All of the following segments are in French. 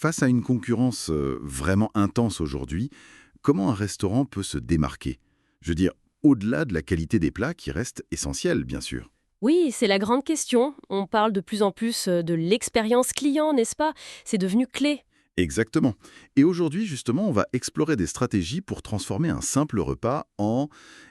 Face à une concurrence vraiment intense aujourd'hui, comment un restaurant peut se démarquer? Je veux dire, au-delà de la qualité des plats qui reste essentielle, bien sûr. Oui, c'est la grande question. On parle de plus en plus de l'expérience client, n'est-ce pas? C'est devenu clé. Exactement. Et aujourd'hui, justement, on va explorer des stratégies pour transformer un simple repas en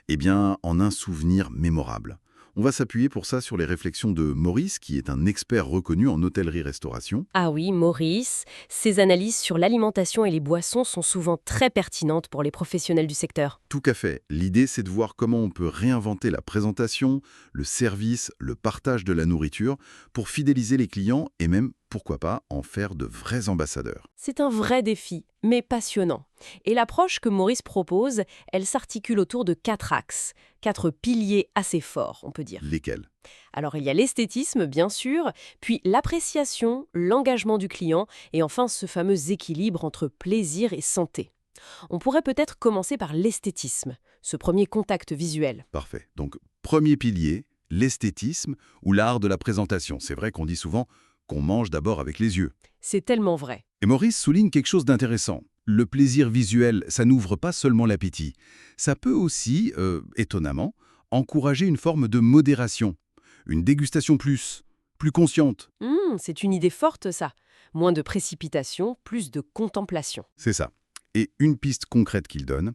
un souvenir mémorable. On va s'appuyer pour ça sur les réflexions de Maurice, qui est un expert reconnu en hôtellerie-restauration. Ah oui, Maurice, ses analyses sur l'alimentation et les boissons sont souvent très pertinentes pour les professionnels du secteur. Tout à fait. L'idée, c'est de voir comment on peut réinventer la présentation, le service, le partage de la nourriture pour fidéliser les clients et même, pourquoi pas, en faire de vrais ambassadeurs. C'est un vrai défi, mais passionnant. Et l'approche que Maurice propose, elle s'articule autour de 4 axes, 4 piliers assez forts, on peut dire. Lesquels? Alors il y a l'esthétisme, bien sûr, puis l'appréciation, l'engagement du client, et enfin ce fameux équilibre entre plaisir et santé. On pourrait peut-être commencer par l'esthétisme, ce premier contact visuel. Parfait. Donc, premier pilier, l'esthétisme ou l'art de la présentation. C'est vrai qu'on dit souvent qu'on mange d'abord avec les yeux. C'est tellement vrai. Et Maurice souligne quelque chose d'intéressant. Le plaisir visuel, ça n'ouvre pas seulement l'appétit. Ça peut aussi, étonnamment, encourager une forme de modération, une dégustation plus consciente. C'est une idée forte ça. Moins de précipitation, plus de contemplation. C'est ça. Et une piste concrète qu'il donne,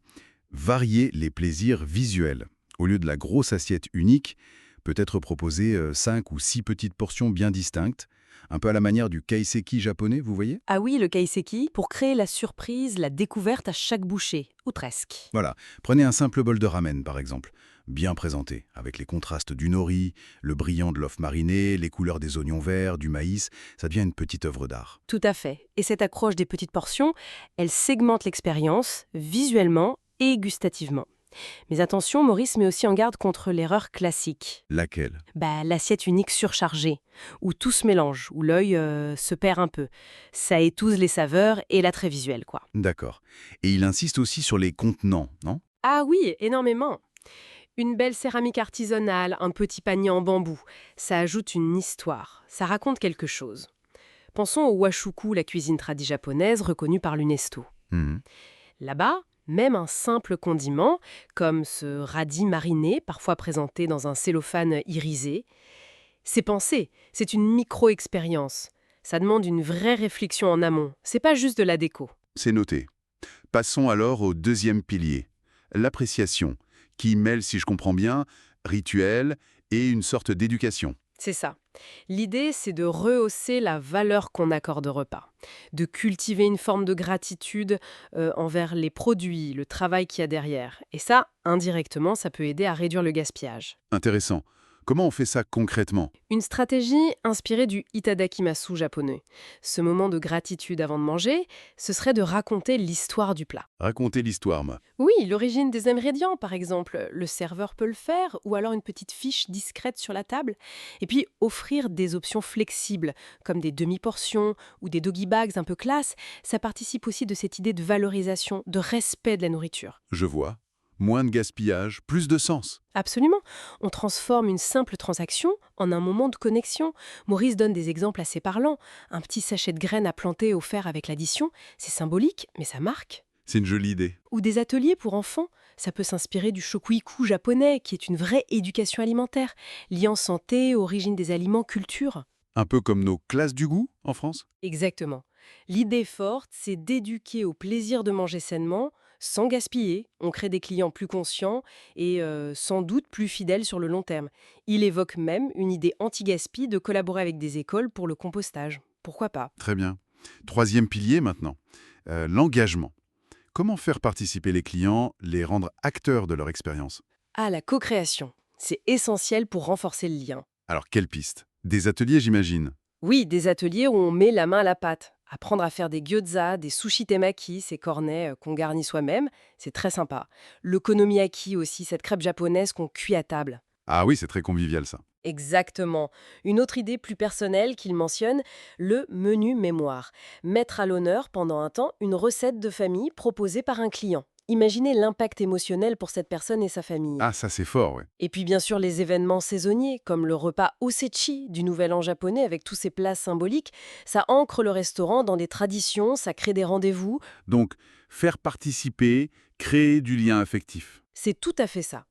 varier les plaisirs visuels. Au lieu de la grosse assiette unique, peut-être proposer 5 ou 6 petites portions bien distinctes, un peu à la manière du kaiseki japonais, vous voyez? Ah oui, le kaiseki, pour créer la surprise, la découverte à chaque bouchée, ou presque. Voilà, prenez un simple bol de ramen par exemple, bien présenté, avec les contrastes du nori, le brillant de l'œuf mariné, les couleurs des oignons verts, du maïs, ça devient une petite œuvre d'art. Tout à fait. Et cette accroche des petites portions, elle segmente l'expérience, visuellement et gustativement. Mais attention, Maurice met aussi en garde contre l'erreur classique. Laquelle? L'assiette unique surchargée, où tout se mélange, où l'œil se perd un peu. Ça étouffe les saveurs et l'attrait visuel, quoi. D'accord. Et il insiste aussi sur les contenants, non? Ah oui, énormément. Une belle céramique artisanale, un petit panier en bambou, ça ajoute une histoire, ça raconte quelque chose. Pensons au washuku, la cuisine tradie japonaise reconnue par l'UNESCO. Mhm. Là-bas, même un simple condiment, comme ce radis mariné, parfois présenté dans un cellophane irisé, c'est pensé, c'est une micro-expérience. Ça demande une vraie réflexion en amont, c'est pas juste de la déco. C'est noté. Passons alors au deuxième pilier, l'appréciation, qui mêle, si je comprends bien, rituel et une sorte d'éducation. C'est ça. L'idée, c'est de rehausser la valeur qu'on accorde au repas, de cultiver une forme de gratitude envers les produits, le travail qu'il y a derrière. Et ça, indirectement, ça peut aider à réduire le gaspillage. Intéressant. Comment on fait ça concrètement? Une stratégie inspirée du itadakimasu japonais. Ce moment de gratitude avant de manger, ce serait de raconter l'histoire du plat. Racontez l'histoire, moi. Oui, l'origine des ingrédients, par exemple. Le serveur peut le faire, ou alors une petite fiche discrète sur la table. Et puis, offrir des options flexibles, comme des demi-portions ou des doggy bags un peu classe, ça participe aussi de cette idée de valorisation, de respect de la nourriture. Je vois. Moins de gaspillage, plus de sens. Absolument. On transforme une simple transaction en un moment de connexion. Maurice donne des exemples assez parlants. Un petit sachet de graines à planter offert avec l'addition, c'est symbolique, mais ça marque. C'est une jolie idée. Ou des ateliers pour enfants. Ça peut s'inspirer du shokuiku japonais, qui est une vraie éducation alimentaire, liant santé, origine des aliments, culture. Un peu comme nos classes du goût en France. Exactement. L'idée forte, c'est d'éduquer au plaisir de manger sainement, sans gaspiller. On crée des clients plus conscients et sans doute plus fidèles sur le long terme. Il évoque même une idée anti-gaspi de collaborer avec des écoles pour le compostage. Pourquoi pas? Très bien. Troisième pilier maintenant, l'engagement. Comment faire participer les clients, les rendre acteurs de leur expérience? Ah, la co-création. C'est essentiel pour renforcer le lien. Alors, quelle piste? Des ateliers, j'imagine. Oui, des ateliers où on met la main à la pâte. Apprendre à faire des gyoza, des sushi temaki, ces cornets qu'on garnit soi-même, c'est très sympa. L'okonomiyaki aussi, cette crêpe japonaise qu'on cuit à table. Ah oui, c'est très convivial ça. Exactement. Une autre idée plus personnelle qu'il mentionne, le menu mémoire. Mettre à l'honneur pendant un temps une recette de famille proposée par un client. Imaginez l'impact émotionnel pour cette personne et sa famille. Ah, ça c'est fort, ouais. Et puis bien sûr les événements saisonniers, comme le repas Osechi du Nouvel An japonais avec tous ses plats symboliques, ça ancre le restaurant dans des traditions, ça crée des rendez-vous. Donc, faire participer, créer du lien affectif. C'est tout à fait ça.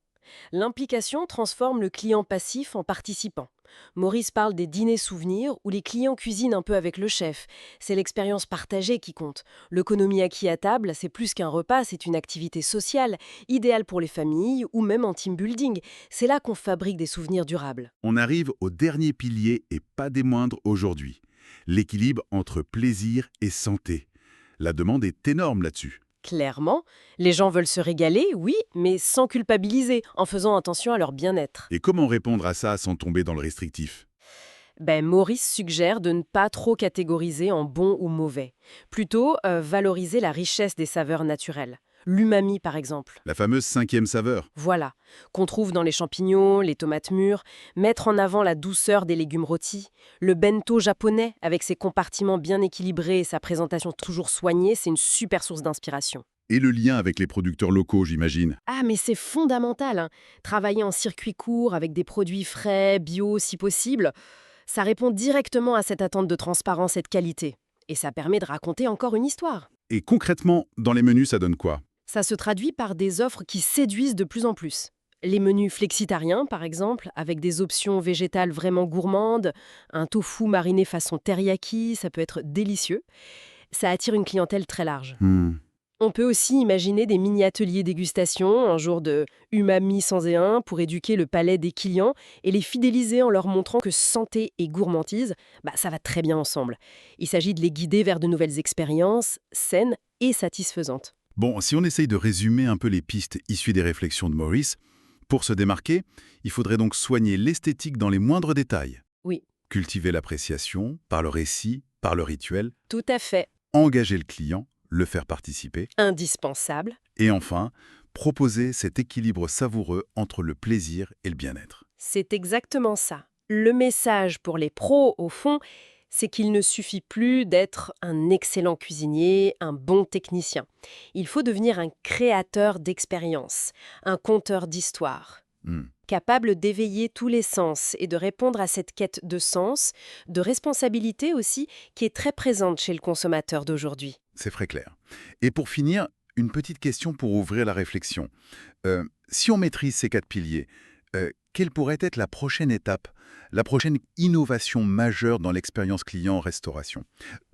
L'implication transforme le client passif en participant. Maurice parle des dîners souvenirs où les clients cuisinent un peu avec le chef. C'est l'expérience partagée qui compte. L'okonomiyaki à table, c'est plus qu'un repas, c'est une activité sociale, idéale pour les familles ou même en team building. C'est là qu'on fabrique des souvenirs durables. On arrive au dernier pilier et pas des moindres aujourd'hui. L'équilibre entre plaisir et santé. La demande est énorme là-dessus. Clairement, les gens veulent se régaler, oui, mais sans culpabiliser, en faisant attention à leur bien-être. Et comment répondre à ça sans tomber dans le restrictif? Maurice suggère de ne pas trop catégoriser en bon ou mauvais. Plutôt, valoriser la richesse des saveurs naturelles. L'umami, par exemple. La fameuse 5e saveur. Voilà, qu'on trouve dans les champignons, les tomates mûres, mettre en avant la douceur des légumes rôtis, le bento japonais avec ses compartiments bien équilibrés et sa présentation toujours soignée, c'est une super source d'inspiration. Et le lien avec les producteurs locaux, j'imagine. Ah, mais c'est fondamental, hein. Travailler en circuit court avec des produits frais, bio si possible, ça répond directement à cette attente de transparence et de qualité. Et ça permet de raconter encore une histoire. Et concrètement, dans les menus, ça donne quoi? Ça se traduit par des offres qui séduisent de plus en plus. Les menus flexitariens, par exemple, avec des options végétales vraiment gourmandes, un tofu mariné façon teriyaki, ça peut être délicieux. Ça attire une clientèle très large. On peut aussi imaginer des mini-ateliers dégustation, un jour de umami 101 pour éduquer le palais des clients et les fidéliser en leur montrant que santé et gourmandise, ça va très bien ensemble. Il s'agit de les guider vers de nouvelles expériences, saines et satisfaisantes. Bon, si on essaye de résumer un peu les pistes issues des réflexions de Maurice, pour se démarquer, il faudrait donc soigner l'esthétique dans les moindres détails. Oui, Cultiver l'appréciation, par le récit, par le rituel, tout à fait. engager le client, le faire participer, Indispensable. et enfin, proposer cet équilibre savoureux entre le plaisir et le bien-être. C'est exactement ça. Le message pour les pros, au fond, c'est qu'il ne suffit plus d'être un excellent cuisinier, un bon technicien. Il faut devenir un créateur d'expériences, un conteur d'histoires, Hmm. capable d'éveiller tous les sens et de répondre à cette quête de sens, de responsabilité aussi, qui est très présente chez le consommateur d'aujourd'hui. C'est très clair. Et pour finir, une petite question pour ouvrir la réflexion. Si on maîtrise ces 4 piliers, quelle pourrait être la prochaine étape, la prochaine innovation majeure dans l'expérience client en restauration?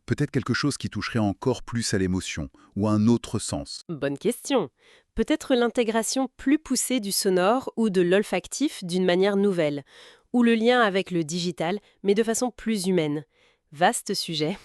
Peut-être quelque chose qui toucherait encore plus à l'émotion ou à un autre sens. Bonne question. Peut-être l'intégration plus poussée du sonore ou de l'olfactif d'une manière nouvelle, ou le lien avec le digital, mais de façon plus humaine. Vaste sujet.